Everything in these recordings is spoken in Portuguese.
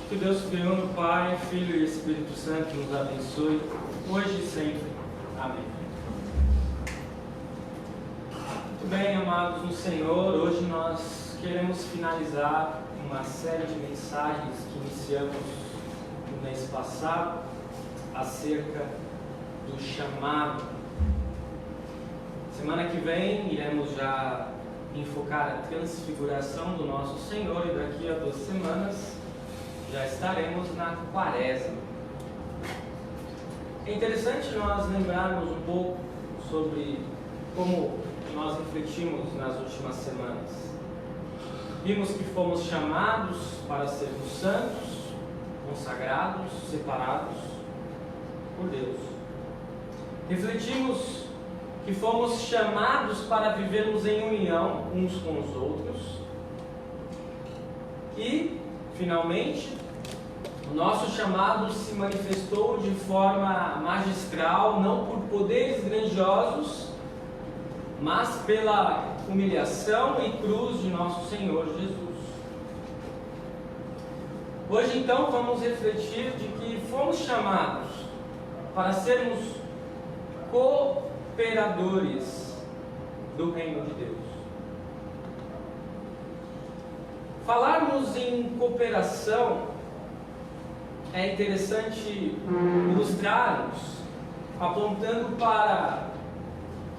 Que Deus Triuno, Pai, Filho e Espírito Santo nos abençoe, hoje e sempre. Amém. Muito bem, amados no Senhor, hoje nós queremos finalizar uma série de mensagens que iniciamos no mês passado, acerca do chamado. Semana que vem iremos já enfocar a transfiguração do nosso Senhor e daqui a 2 semanas já estaremos na Quaresma. É interessante nós lembrarmos um pouco sobre como nós refletimos nas últimas semanas. Vimos que fomos chamados para sermos santos, consagrados, separados por Deus. Refletimos que fomos chamados para vivermos em união uns com os outros. E, finalmente, o nosso chamado se manifestou de forma magistral, não por poderes grandiosos, mas pela humilhação e cruz de nosso Senhor Jesus. Hoje, então, vamos refletir de que fomos chamados para sermos cooperadores do reino de Deus. Falarmos em cooperação é interessante ilustrarmos apontando para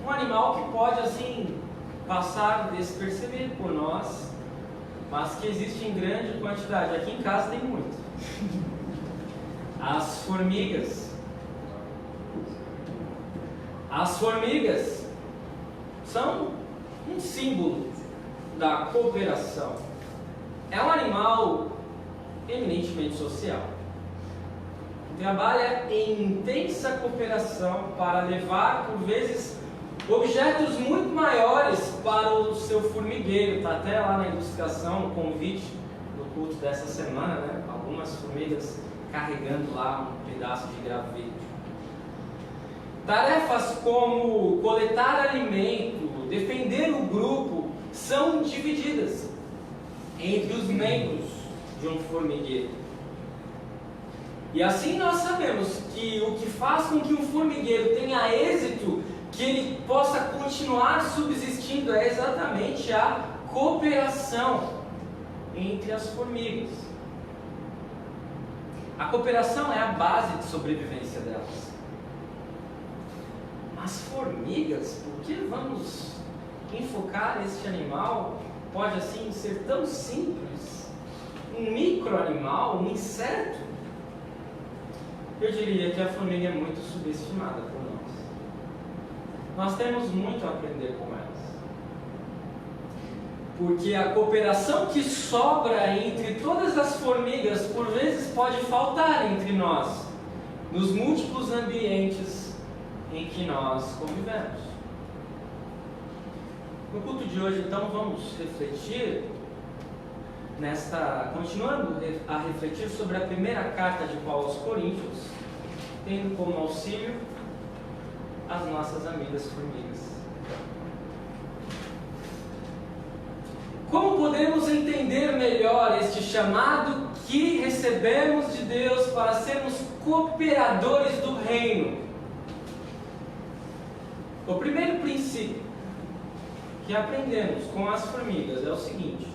um animal que pode assim passar despercebido por nós, mas que existe em grande quantidade. Aqui em casa tem muito. As formigas. As formigas são um símbolo da cooperação. É um animal eminentemente social. Trabalha em intensa cooperação para levar, por vezes, objetos muito maiores para o seu formigueiro. Está até lá na ilustração, no convite do culto dessa semana, né? Algumas formigas carregando lá um pedaço de graveto. Tarefas como coletar alimento, defender o grupo, são divididas entre os membros de um formigueiro. E assim nós sabemos que o que faz com que um formigueiro tenha êxito, que ele possa continuar subsistindo, é exatamente a cooperação entre as formigas. A cooperação é a base de sobrevivência delas. Mas formigas, por que vamos enfocar este animal? Pode assim ser tão simples, um microanimal, um inseto. Eu diria que a formiga é muito subestimada por nós. Nós temos muito a aprender com elas. Porque a cooperação que sobra entre todas as formigas, por vezes pode faltar entre nós, nos múltiplos ambientes em que nós convivemos. No culto de hoje, então, vamos refletir continuando a refletir sobre a primeira carta de Paulo aos Coríntios, tendo como auxílio as nossas amigas formigas. Como podemos entender melhor este chamado que recebemos de Deus para sermos cooperadores do reino? O primeiro princípio que aprendemos com as formigas é o seguinte: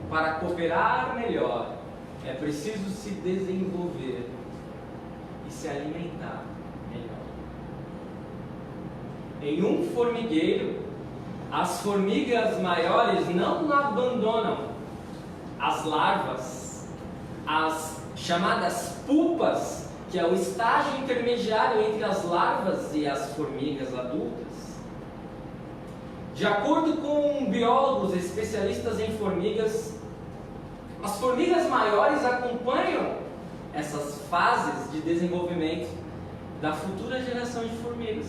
para cooperar melhor, é preciso se desenvolver e se alimentar melhor. Em um formigueiro, as formigas maiores não abandonam as larvas, as chamadas pupas, que é o estágio intermediário entre as larvas e as formigas adultas. De acordo com biólogos especialistas em formigas, as formigas maiores acompanham essas fases de desenvolvimento da futura geração de formigas.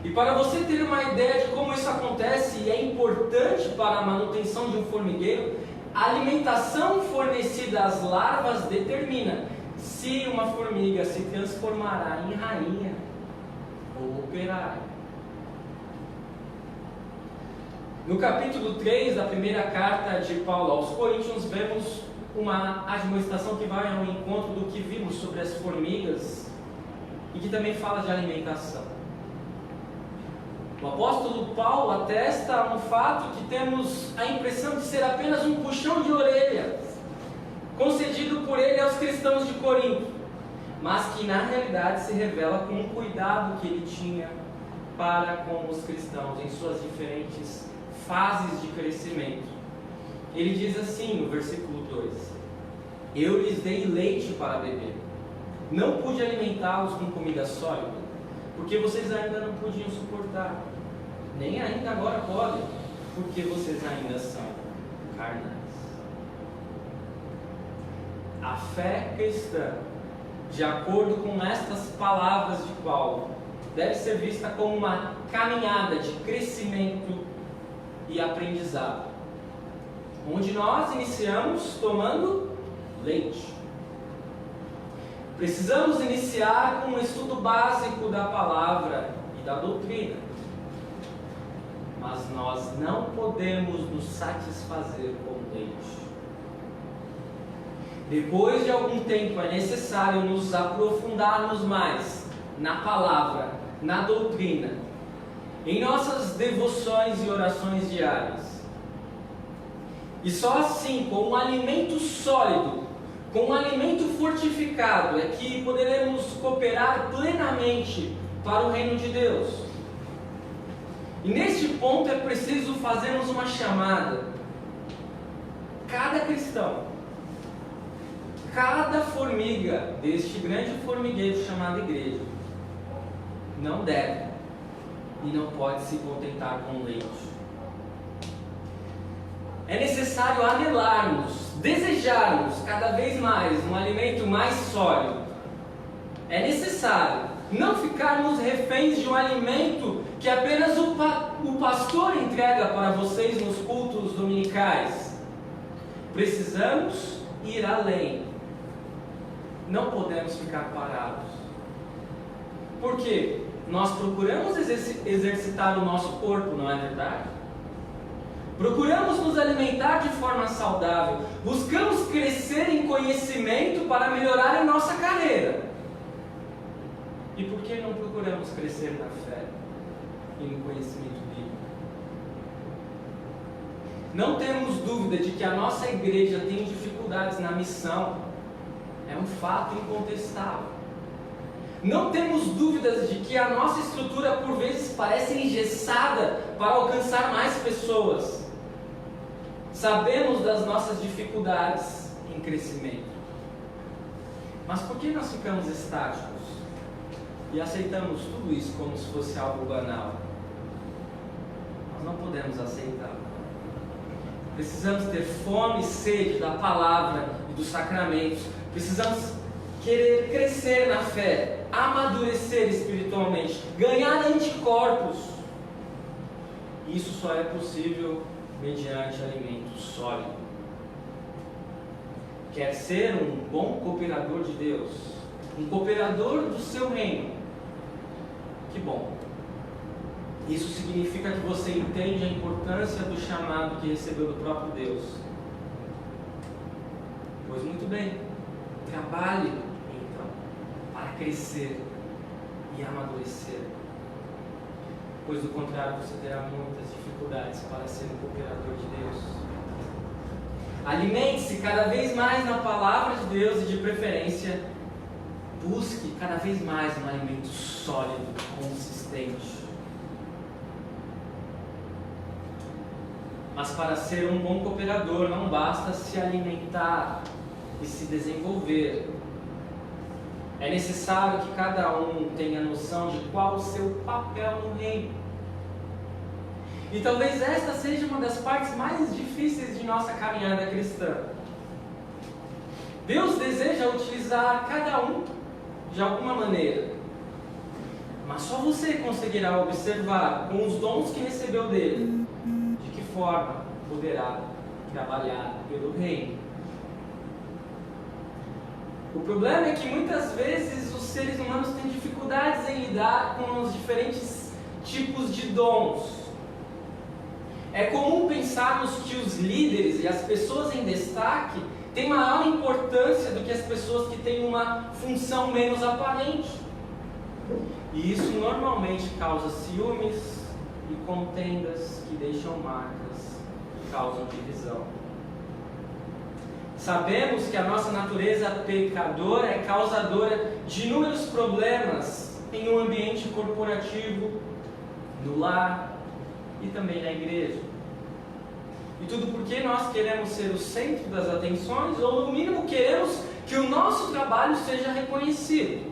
E para você ter uma ideia de como isso acontece e é importante para a manutenção de um formigueiro, a alimentação fornecida às larvas determina se uma formiga se transformará em rainha ou operária. No capítulo 3 da primeira carta de Paulo aos Coríntios, vemos uma admoestação que vai ao encontro do que vimos sobre as formigas e que também fala de alimentação. O apóstolo Paulo atesta um fato que temos a impressão de ser apenas um puxão de orelha concedido por ele aos cristãos de Corinto, mas que na realidade se revela com um cuidado que ele tinha para com os cristãos em suas diferentes fases de crescimento. Ele diz assim no versículo 2: eu lhes dei leite para beber, não pude alimentá-los com comida sólida, porque vocês ainda não podiam suportar, nem ainda agora podem, porque vocês ainda são carnais. A fé cristã, de acordo com estas palavras de Paulo, deve ser vista como uma caminhada de crescimento e aprendizado, onde nós iniciamos tomando leite. Precisamos iniciar com um estudo básico da palavra e da doutrina, mas nós não podemos nos satisfazer com leite. Depois de algum tempo é necessário nos aprofundarmos mais na palavra, na doutrina, em nossas devoções e orações diárias. E só assim, com um alimento sólido, com um alimento fortificado, é que poderemos cooperar plenamente para o reino de Deus. E neste ponto é preciso fazermos uma chamada. Cada cristão, cada formiga deste grande formigueiro chamado igreja, não deve e não pode se contentar com leite. É necessário anelarmos, desejarmos cada vez mais um alimento mais sólido. É necessário não ficarmos reféns de um alimento que apenas o pastor entrega para vocês nos cultos dominicais. Precisamos ir além. Não podemos ficar parados. Por quê? Nós procuramos exercitar o nosso corpo, não é verdade? Procuramos nos alimentar de forma saudável. Buscamos crescer em conhecimento para melhorar a nossa carreira. E por que não procuramos crescer na fé e no conhecimento bíblico? Não temos dúvida de que a nossa igreja tem dificuldades na missão. É um fato incontestável. Não temos dúvidas de que a nossa estrutura por vezes parece engessada para alcançar mais pessoas. Sabemos das nossas dificuldades em crescimento. Mas por que nós ficamos estáticos e aceitamos tudo isso como se fosse algo banal? Nós não podemos aceitar. Precisamos ter fome e sede da palavra e dos sacramentos. Precisamos querer crescer na fé, amadurecer espiritualmente, ganhar anticorpos. Isso só é possível mediante alimento sólido. Quer ser um bom cooperador de Deus, um cooperador do seu reino? Que bom! Isso significa que você entende a importância do chamado que recebeu do próprio Deus. Pois muito bem, trabalhe então para crescer e amadurecer, pois do contrário você terá muitas dificuldades para ser um cooperador de Deus. Alimente-se cada vez mais na palavra de Deus e, de preferência, busque cada vez mais um alimento sólido, consistente. Mas para ser um bom cooperador não basta se alimentar e se desenvolver. É necessário que cada um tenha noção de qual o seu papel no reino. E talvez esta seja uma das partes mais difíceis de nossa caminhada cristã. Deus deseja utilizar cada um de alguma maneira, mas só você conseguirá observar com os dons que recebeu dele de que forma poderá trabalhar pelo reino. O problema é que muitas vezes os seres humanos têm dificuldades em lidar com os diferentes tipos de dons. É comum pensarmos que os líderes e as pessoas em destaque tem maior importância do que as pessoas que têm uma função menos aparente. E isso normalmente causa ciúmes e contendas que deixam marcas e causam divisão. Sabemos que a nossa natureza pecadora é causadora de inúmeros problemas em um ambiente corporativo, no lar e também na igreja. E tudo porque nós queremos ser o centro das atenções, ou no mínimo queremos que o nosso trabalho seja reconhecido.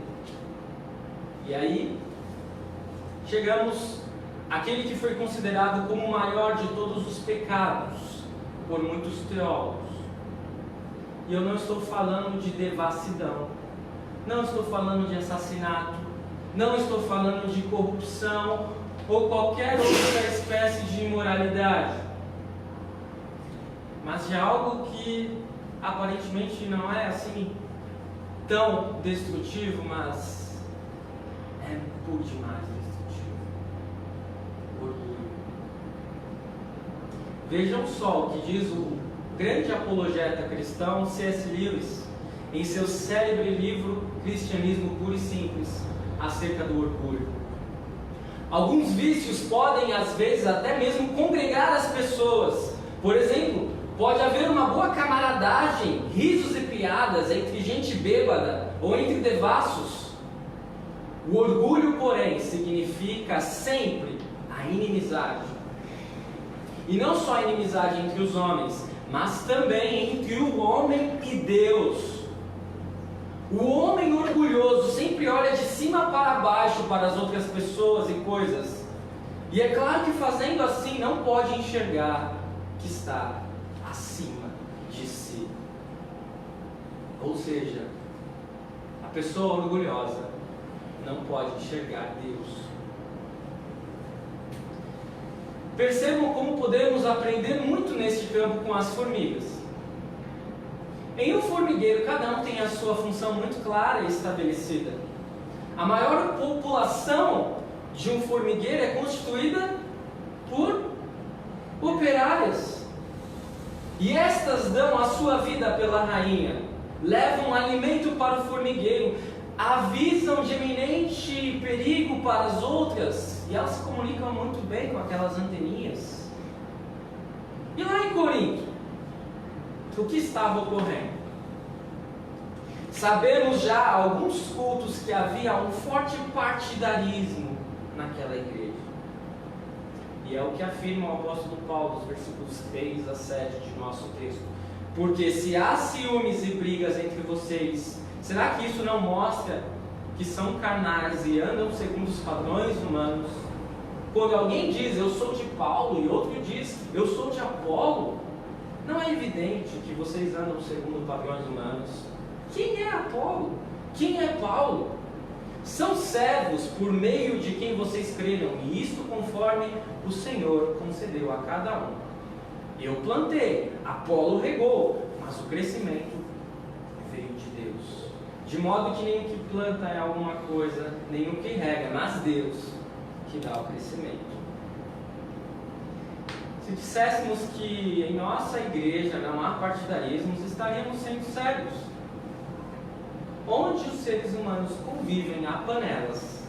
E aí, chegamos àquele que foi considerado como o maior de todos os pecados por muitos teólogos. E eu não estou falando de devassidão, não estou falando de assassinato, não estou falando de corrupção ou qualquer outra espécie de imoralidade, mas de algo que aparentemente não é assim tão destrutivo, mas é por demais destrutivo: orgulho. Vejam só o que diz o grande apologeta cristão C.S. Lewis em seu célebre livro Cristianismo Puro e Simples, acerca do orgulho. Alguns vícios podem às vezes até mesmo congregar as pessoas. Por exemplo, pode haver uma boa camaradagem, risos e piadas entre gente bêbada ou entre devassos. O orgulho, porém, significa sempre a inimizade. E não só a inimizade entre os homens, mas também entre o homem e Deus. O homem orgulhoso sempre olha de cima para baixo para as outras pessoas e coisas. E é claro que fazendo assim não pode enxergar que está acima de si. Ou seja, a pessoa orgulhosa não pode enxergar Deus. Percebam como podemos aprender muito neste campo com as formigas. Em um formigueiro, cada um tem a sua função muito clara e estabelecida. A maior população de um formigueiro é constituída por operárias. E estas dão a sua vida pela rainha, levam alimento para o formigueiro, avisam de iminente perigo para as outras, e elas se comunicam muito bem com aquelas anteninhas. E lá em Corinto, o que estava ocorrendo? Sabemos já há alguns cultos que havia um forte partidarismo naquela igreja. E é o que afirma o apóstolo Paulo nos versículos 3 a 7 de nosso texto. Porque se há ciúmes e brigas entre vocês, será que isso não mostra que são carnais e andam segundo os padrões humanos? Quando alguém diz, eu sou de Paulo, e outro diz, eu sou de Apolo, não é evidente que vocês andam segundo padrões humanos? Quem é Apolo? Quem é Paulo? São servos por meio de quem vocês creram, e isto conforme o Senhor concedeu a cada um. Eu plantei, Apolo regou, mas o crescimento veio de Deus. De modo que nem o que planta é alguma coisa, nem o que rega, mas Deus que dá o crescimento. Se disséssemos que em nossa igreja não há partidarismos, estaríamos sendo cegos. Onde os seres humanos convivem, há panelas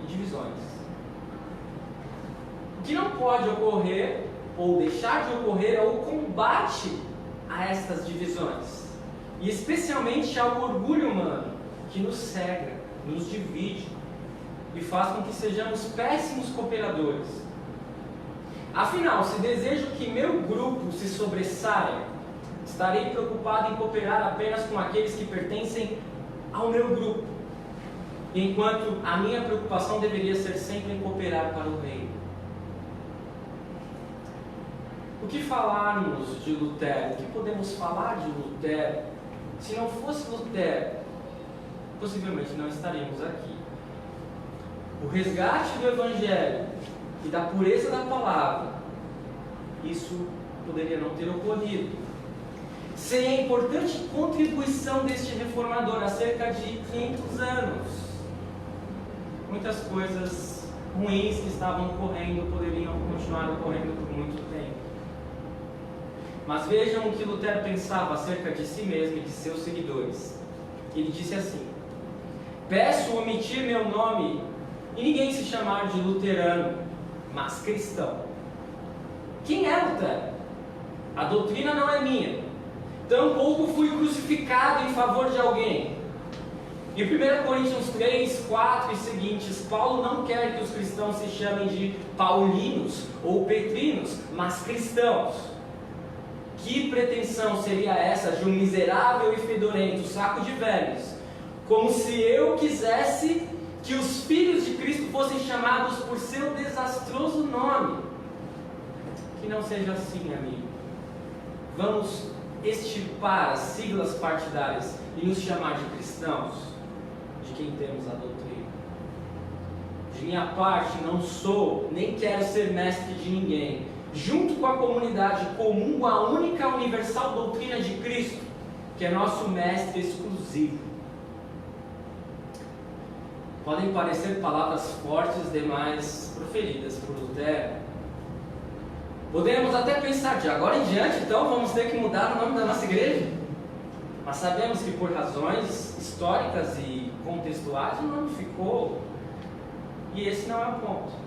e divisões. O que não pode ocorrer, ou deixar de ocorrer, é o combate a estas divisões. E especialmente ao orgulho humano, que nos cega, nos divide e faz com que sejamos péssimos cooperadores. Afinal, se desejo que meu grupo se sobressaia, estarei preocupado em cooperar apenas com aqueles que pertencem ao meu grupo, enquanto a minha preocupação deveria ser sempre em cooperar para o reino. O que falarmos de Lutero? O que podemos falar de Lutero? Se não fosse Lutero, possivelmente não estaríamos aqui. O resgate do Evangelho e da pureza da palavra, isso poderia não ter ocorrido. Seria a importante contribuição deste reformador há cerca de 500 anos. Muitas coisas ruins que estavam ocorrendo poderiam continuar ocorrendo por muito tempo. Mas vejam o que Lutero pensava acerca de si mesmo e de seus seguidores. Ele disse assim: peço omitir meu nome e ninguém se chamar de luterano, mas cristão. Quem é Lutero? A doutrina não é minha. Tampouco fui crucificado em favor de alguém. Em 1 Coríntios 3, 4 e seguintes, Paulo não quer que os cristãos se chamem de paulinos ou petrinos, mas cristãos. Que pretensão seria essa de um miserável e fedorento saco de velhos? Como se eu quisesse que os filhos de Cristo fossem chamados por seu desastroso nome. Que não seja assim, amigo. Vamos extirpar as siglas partidárias e nos chamar de cristãos, de quem temos a doutrina. De minha parte, não sou, nem quero ser mestre de ninguém. Junto com a comunidade, comungo a única universal doutrina de Cristo, que é nosso mestre exclusivo. Podem parecer palavras fortes demais proferidas por Lutero. Podemos até pensar, de agora em diante, então, vamos ter que mudar o nome da nossa igreja? Mas sabemos que por razões históricas e contextuais o nome ficou. E esse não é o ponto.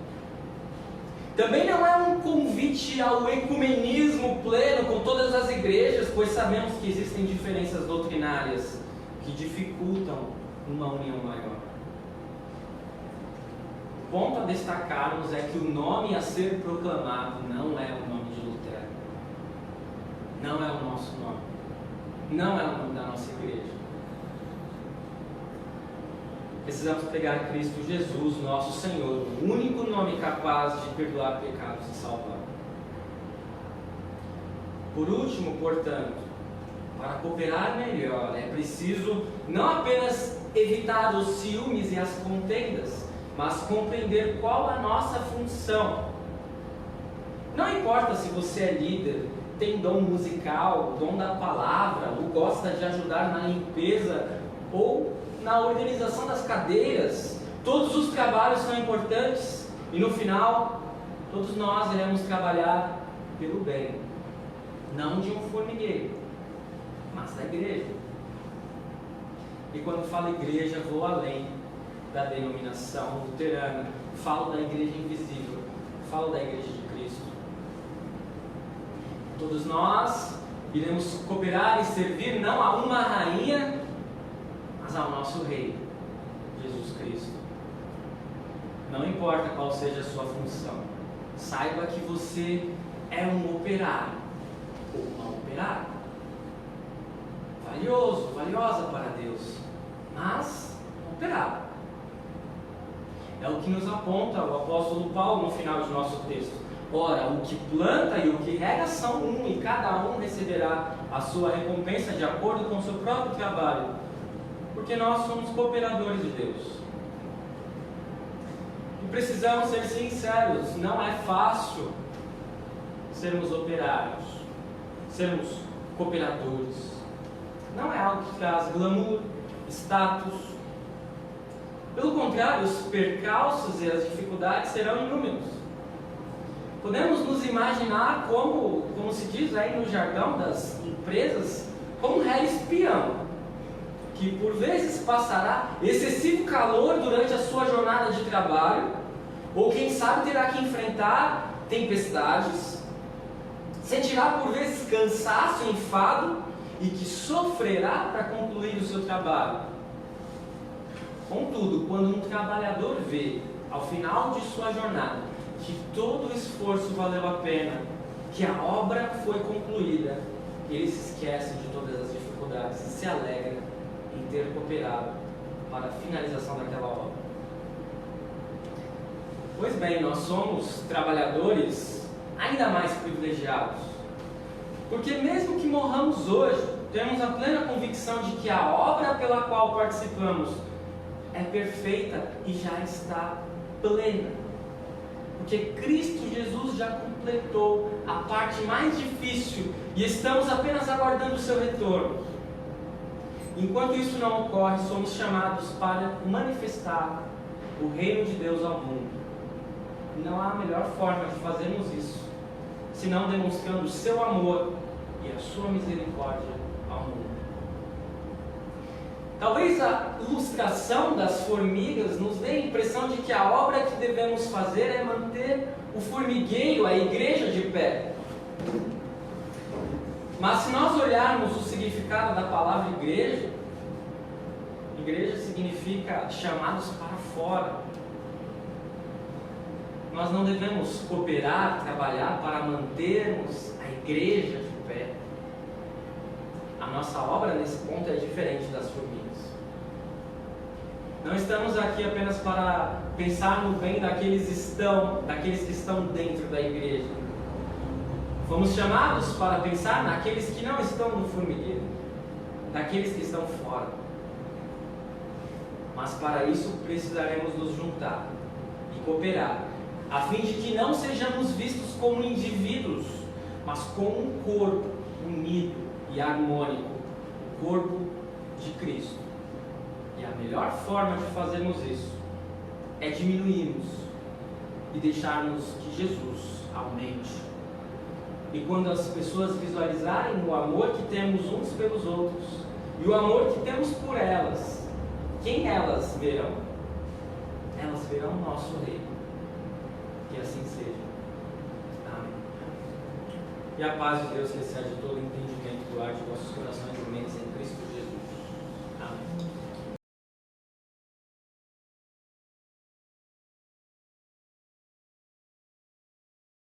Também não é um convite ao ecumenismo pleno com todas as igrejas, pois sabemos que existem diferenças doutrinárias que dificultam uma união maior. O ponto a destacarmos é que o nome a ser proclamado não é o nome de Lutero. Não é o nosso nome. Não é o nome da nossa igreja. Precisamos pregar Cristo Jesus, nosso Senhor, o único nome capaz de perdoar pecados e salvar. Por último, portanto, para cooperar melhor, é preciso não apenas evitar os ciúmes e as contendas, mas compreender qual a nossa função. Não importa se você é líder, tem dom musical, dom da palavra, ou gosta de ajudar na limpeza, ou na organização das cadeiras, todos os trabalhos são importantes e no final, todos nós iremos trabalhar pelo bem, não de um formigueiro, mas da igreja. E quando falo igreja, vou além da denominação luterana, falo da igreja invisível, falo da igreja de Cristo. Todos nós iremos cooperar e servir não a uma rainha, mas ao nosso Rei, Jesus Cristo. Não importa qual seja a sua função, saiba que você é um operário ou uma operária. Valioso, valiosa para Deus, mas operário. É o que nos aponta o apóstolo Paulo no final de nosso texto. Ora, o que planta e o que rega são um, e cada um receberá a sua recompensa de acordo com o seu próprio trabalho, porque nós somos cooperadores de Deus. E precisamos ser sinceros, não é fácil sermos operários, sermos cooperadores. Não é algo que traz glamour, status. Pelo contrário, os percalços e as dificuldades serão inúmeros. Podemos nos imaginar como se diz aí no jargão das empresas, como um réu espião, que por vezes passará excessivo calor durante a sua jornada de trabalho, ou quem sabe terá que enfrentar tempestades, sentirá por vezes cansaço e enfado, e que sofrerá para concluir o seu trabalho. Contudo, quando um trabalhador vê, ao final de sua jornada, que todo o esforço valeu a pena, que a obra foi concluída, ele se esquece de todas as dificuldades e se alegra em ter cooperado para a finalização daquela obra. Pois bem, nós somos trabalhadores ainda mais privilegiados, porque mesmo que morramos hoje, temos a plena convicção de que a obra pela qual participamos é perfeita e já está plena. Porque Cristo Jesus já completou a parte mais difícil e estamos apenas aguardando o seu retorno. Enquanto isso não ocorre, somos chamados para manifestar o reino de Deus ao mundo. E não há melhor forma de fazermos isso, senão demonstrando o seu amor e a sua misericórdia ao mundo. Talvez a ilustração das formigas nos dê a impressão de que a obra que devemos fazer é manter o formigueiro, a igreja, de pé. Mas se nós olharmos o significado da palavra igreja, igreja significa chamados para fora. Nós não devemos cooperar, trabalhar para mantermos a igreja de pé. A nossa obra nesse ponto é diferente das formigas. Não estamos aqui apenas para pensar no bem daqueles que estão dentro da igreja. Fomos chamados para pensar naqueles que não estão no formigueiro, daqueles que estão fora. Mas para isso precisaremos nos juntar e cooperar, a fim de que não sejamos vistos como indivíduos, mas como um corpo unido e harmônico, o corpo de Cristo. E a melhor forma de fazermos isso é diminuirmos e deixarmos que Jesus aumente. E quando as pessoas visualizarem o amor que temos uns pelos outros e o amor que temos por elas, quem elas verão? Elas verão o nosso Rei. Que assim seja. Amém. E a paz de Deus, que excede todo entendimento, guarde vossos corações e mentes em Cristo Jesus.